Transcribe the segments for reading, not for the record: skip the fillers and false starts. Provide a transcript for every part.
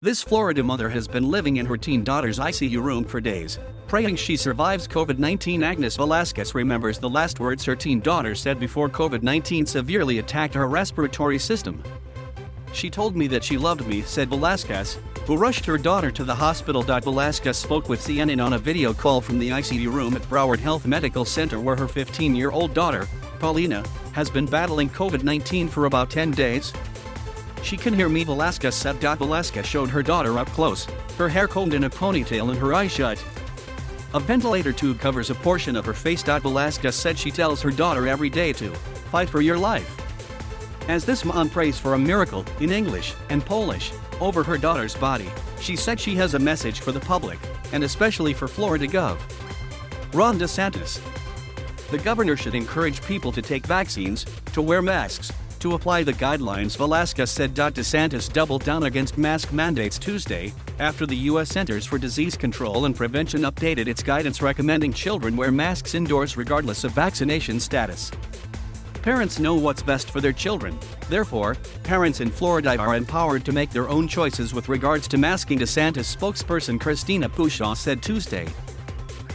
This Florida mother has been living in her teen daughter's ICU room for days, praying she survives COVID-19. Agnes Velasquez remembers the last words her teen daughter said before COVID-19 severely attacked her respiratory system. "She told me that she loved me," said Velasquez, who rushed her daughter to the hospital. Velasquez spoke with CNN on a video call from the ICU room at Broward Health Medical Center, where her 15-year-old daughter, Paulina, has been battling COVID-19 for about 10 days. "She can hear me," Velasquez said. Velasquez showed her daughter up close, her hair combed in a ponytail and her eyes shut. A ventilator tube covers a portion of her face. Velasquez said she tells her daughter every day to fight for your life. As this mom prays for a miracle, in English and Polish, over her daughter's body, she said she has a message for the public, and especially for Florida Gov. Ron DeSantis. "The governor should encourage people to take vaccines, to wear masks, to apply the guidelines," Velasquez said. DeSantis doubled down against mask mandates Tuesday, after the U.S. Centers for Disease Control and Prevention updated its guidance recommending children wear masks indoors regardless of vaccination status. "Parents know what's best for their children. Therefore, parents in Florida are empowered to make their own choices with regards to masking," DeSantis spokesperson Christina Pushaw said Tuesday.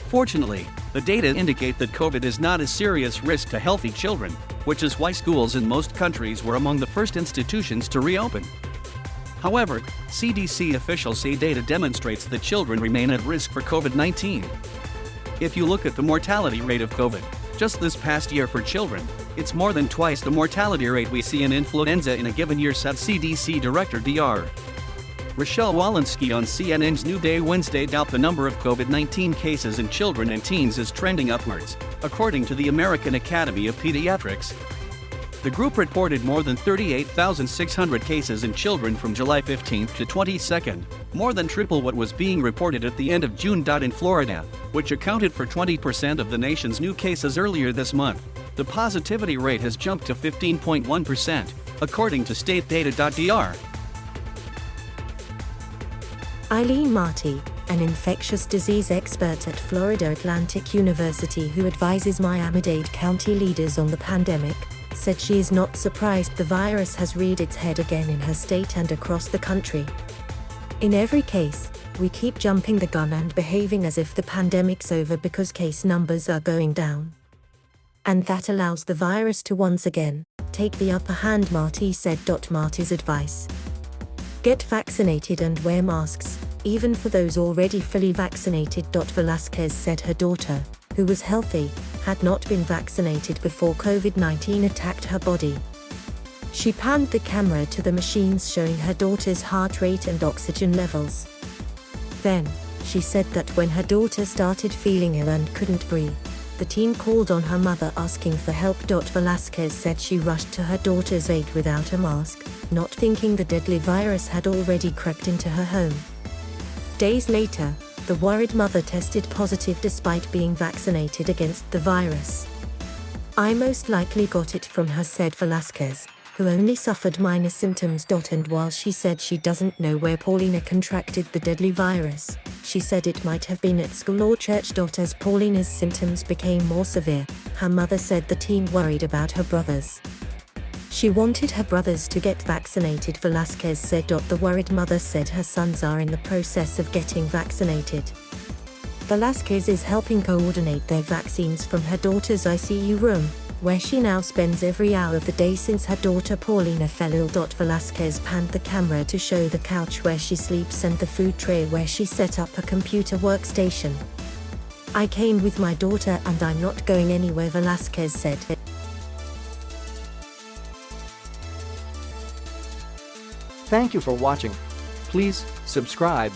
"Fortunately, the data indicate that COVID is not a serious risk to healthy children, which is why schools in most countries were among the first institutions to reopen." However, CDC officials say data demonstrates that children remain at risk for COVID-19. "If you look at the mortality rate of COVID, just this past year for children, it's more than twice the mortality rate we see in influenza in a given year," said CDC Director Dr. Rochelle Walensky on CNN's New Day Wednesday. The number of COVID-19 cases in children and teens is trending upwards, according to the American Academy of Pediatrics. The group reported more than 38,600 cases in children from July 15 to 22, more than triple what was being reported at the end of June. In Florida, which accounted for 20% of the nation's new cases earlier this month, the positivity rate has jumped to 15.1%, according to state data. Dr. Eileen Marty, an infectious disease expert at Florida Atlantic University who advises Miami-Dade County leaders on the pandemic, said she is not surprised the virus has reared its head again in her state and across the country. "In every case, we keep jumping the gun and behaving as if the pandemic's over because case numbers are going down. And that allows the virus to once again take the upper hand," Marty said. Marty's advice: "Get vaccinated and wear masks, even for those already fully vaccinated." Velasquez said her daughter, who was healthy, had not been vaccinated before COVID-19 attacked her body. She panned the camera to the machines showing her daughter's heart rate and oxygen levels. Then, she said that when her daughter started feeling ill and couldn't breathe, the teen called on her mother asking for help. Velasquez said she rushed to her daughter's aid without a mask, not thinking the deadly virus had already crept into her home. Days later, the worried mother tested positive despite being vaccinated against the virus. "I most likely got it from her," said Velasquez, who only suffered minor symptoms. And while she said she doesn't know where Paulina contracted the deadly virus, she said it might have been at school or church. As Paulina's symptoms became more severe, her mother said the teen worried about her brothers. She wanted her brothers to get vaccinated, Velasquez said. The worried mother said her sons are in the process of getting vaccinated. Velasquez is helping coordinate their vaccines from her daughter's ICU room, where she now spends every hour of the day since her daughter Paulina fell ill. Velasquez panned the camera to show the couch where she sleeps and the food tray where she set up a computer workstation. "I came with my daughter and I'm not going anywhere," Velasquez said. Thank you for watching. Please subscribe.